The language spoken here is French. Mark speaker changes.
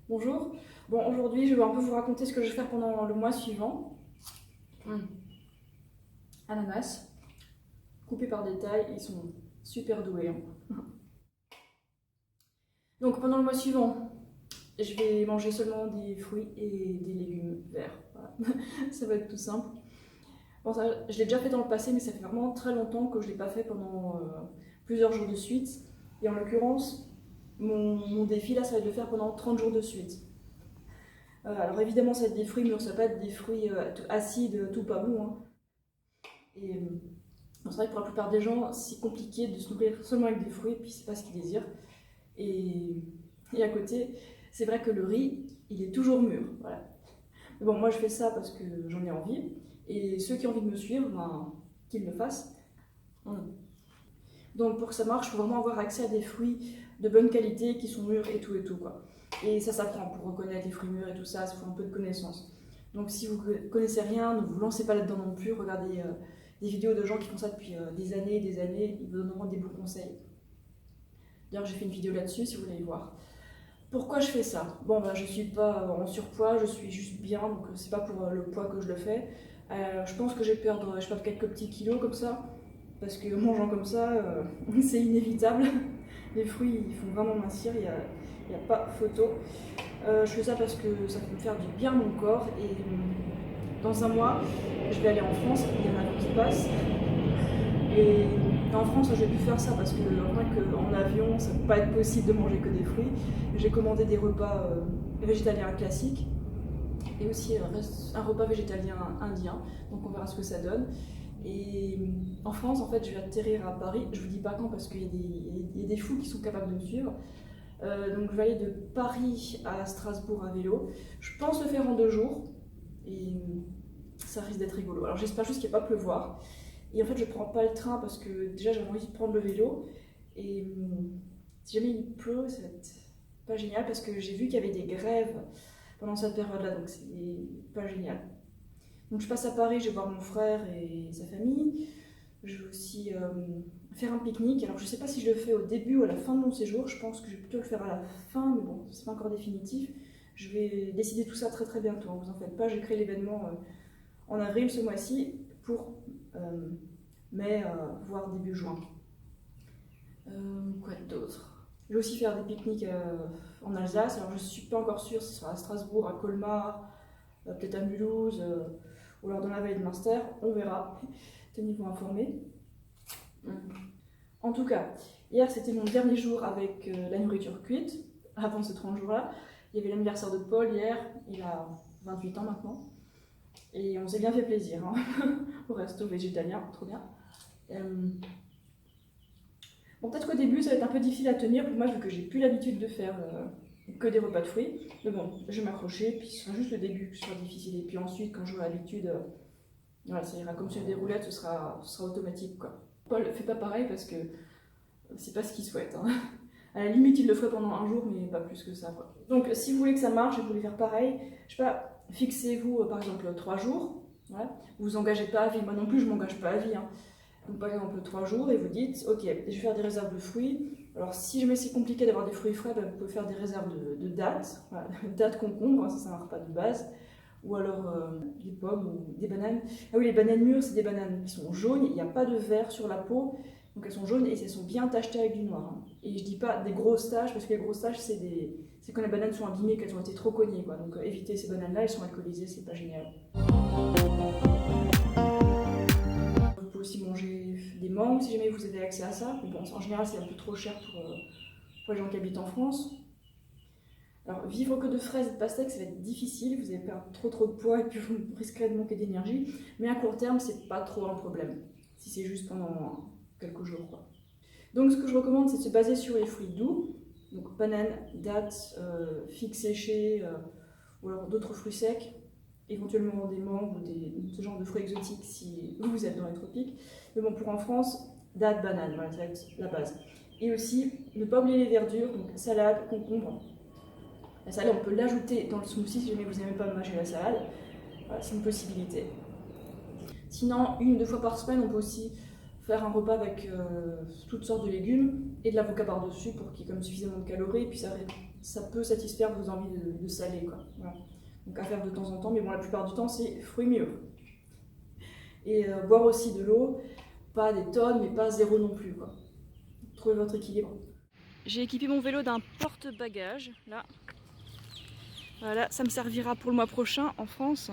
Speaker 1: Bonjour. Bon, aujourd'hui, je vais un peu vous raconter ce que je vais faire pendant le mois suivant. Ananas, coupés par détail, ils sont super doués, hein. Donc, pendant le mois suivant, je vais manger seulement des fruits et des légumes verts. Voilà. Ça va être tout simple. Bon, ça, je l'ai déjà fait dans le passé, mais ça fait vraiment très longtemps que je ne l'ai pas fait pendant plusieurs jours de suite. Et en l'occurrence, mon défi là, ça va être de le faire pendant 30 jours de suite. Alors évidemment, ça va être des fruits mûrs, ça va pas être des fruits acides, tout pas bon, hein. Et c'est vrai que pour la plupart des gens, c'est compliqué de se nourrir seulement avec des fruits, puis c'est pas ce qu'ils désirent. Et, et à côté, c'est vrai que le riz, il est toujours mûr. Voilà. Mais bon, moi je fais ça parce que j'en ai envie. Et ceux qui ont envie de me suivre, ben, qu'ils le fassent. Donc pour que ça marche, il faut vraiment avoir accès à des fruits de bonne qualité qui sont mûrs et tout quoi. Et ça s'apprend pour reconnaître les fruits mûrs et tout ça, il faut un peu de connaissances. Donc si vous connaissez rien, ne vous lancez pas là-dedans non plus, regardez des vidéos de gens qui font ça depuis des années et des années, ils vous donneront des bons conseils. D'ailleurs j'ai fait une vidéo là-dessus si vous voulez y voir. Pourquoi je fais ça? Bon bah je suis pas en surpoids, je suis juste bien, donc c'est pas pour le poids que je le fais. Je pense que je vais perdre quelques petits kilos comme ça, parce que mangeant comme ça, c'est inévitable. Les fruits, ils font vraiment mincir, il n'y a pas photo. Je fais ça parce que ça peut me faire du bien à mon corps. Et dans un mois, je vais aller en France, il y a un avion qui passe. Et en France, je vais plus faire ça parce que en avion, ça ne peut pas être possible de manger que des fruits. J'ai commandé des repas végétaliens classiques et aussi un repas végétalien indien. Donc on verra ce que ça donne. Et en France, en fait, je vais atterrir à Paris. Je vous dis pas quand parce qu'il y a des fous qui sont capables de me suivre. Donc je vais aller de Paris à Strasbourg à vélo. Je pense le faire en 2 jours et ça risque d'être rigolo. Alors j'espère juste qu'il ne va pas pleuvoir. Et en fait, je prends pas le train parce que déjà j'avais envie de prendre le vélo. Et si jamais il pleut, ça va être pas génial parce que j'ai vu qu'il y avait des grèves pendant cette période-là, donc c'est pas génial. Donc je passe à Paris, je vais voir mon frère et sa famille. Je vais aussi faire un pique-nique. Alors je sais pas si je le fais au début ou à la fin de mon séjour. Je pense que je vais plutôt le faire à la fin, mais bon, c'est pas encore définitif. Je vais décider tout ça très très bientôt, hein, vous en faites pas. J'ai créé l'événement en avril ce mois-ci pour mai, voire début juin. Quoi d'autre? Je vais aussi faire des pique-niques en Alsace. Alors je suis pas encore sûre si ce sera à Strasbourg, à Colmar, peut-être à Mulhouse ou alors dans la vallée de Münster. On verra. Tenez-vous informés. En tout cas, hier c'était mon dernier jour avec la nourriture cuite. Avant ces 30 jours-là, il y avait l'anniversaire de Paul hier. Il a 28 ans maintenant. Et on s'est bien fait plaisir, hein. Au resto végétalien, trop bien. Bon, peut-être qu'au début ça va être un peu difficile à tenir pour moi vu que j'ai plus l'habitude de faire que des repas de fruits. Mais bon, je vais m'accrocher, puis ce sera juste le début qui sera difficile. Et puis ensuite, quand j'aurai l'habitude, voilà, ça ira comme sur des roulettes, ce sera automatique, quoi. Paul fait pas pareil parce que c'est pas ce qu'il souhaite, hein. À la limite, il le ferait pendant un jour, mais pas plus que ça, quoi. Donc, si vous voulez que ça marche et que vous voulez faire pareil, je sais pas, fixez-vous par exemple 3 jours. Voilà. Vous vous engagez pas à vie. Moi non plus, je m'engage pas à vie, hein. Donc, par exemple, 3 jours et vous dites, ok, je vais faire des réserves de fruits. Alors, si jamais c'est compliqué d'avoir des fruits frais, ben, vous pouvez faire des réserves de dattes. Voilà. Dattes concombre, hein, ça c'est un repas de base. Ou alors des pommes ou des bananes. Ah oui, les bananes mûres, c'est des bananes qui sont jaunes, il n'y a pas de vert sur la peau. Donc elles sont jaunes et elles sont bien tachetées avec du noir, hein. Et je dis pas des grosses taches, parce que les grosses taches, c'est quand les bananes sont abîmées, qu'elles ont été trop cognées, quoi. Donc évitez ces bananes-là, elles sont alcoolisées, c'est pas génial. Vous pouvez aussi manger des mangues si jamais vous avez accès à ça. Mais bon, en général, c'est un peu trop cher pour les gens qui habitent en France. Alors, vivre que de fraises et de pastèques, ça va être difficile, vous allez perdre trop de poids et puis vous risquerez de manquer d'énergie. Mais à court terme, c'est pas trop un problème, si c'est juste pendant quelques jours, quoi. Donc, ce que je recommande, c'est de se baser sur les fruits doux, donc bananes, dattes, figues séchées, ou alors d'autres fruits secs, éventuellement des mangues ou ce genre de fruits exotiques si vous êtes dans les tropiques. Mais bon, pour en France, dattes, bananes, voilà, ça va être la base. Et aussi, ne pas oublier les verdures, donc salade, concombre. La salade, on peut l'ajouter dans le smoothie si jamais vous n'aimez pas manger la salade. Voilà, c'est une possibilité. Sinon, 1 ou 2 fois par semaine, on peut aussi faire un repas avec toutes sortes de légumes et de l'avocat par-dessus pour qu'il y ait comme suffisamment de calories et puis ça ça peut satisfaire vos envies de salé, quoi. Voilà. Donc à faire de temps en temps, mais bon, la plupart du temps, c'est fruits mûrs. Et boire aussi de l'eau, pas des tonnes, mais pas zéro non plus, quoi. Trouvez votre équilibre. J'ai équipé mon vélo d'un porte-bagages, là. Voilà, ça me servira pour le mois prochain en France.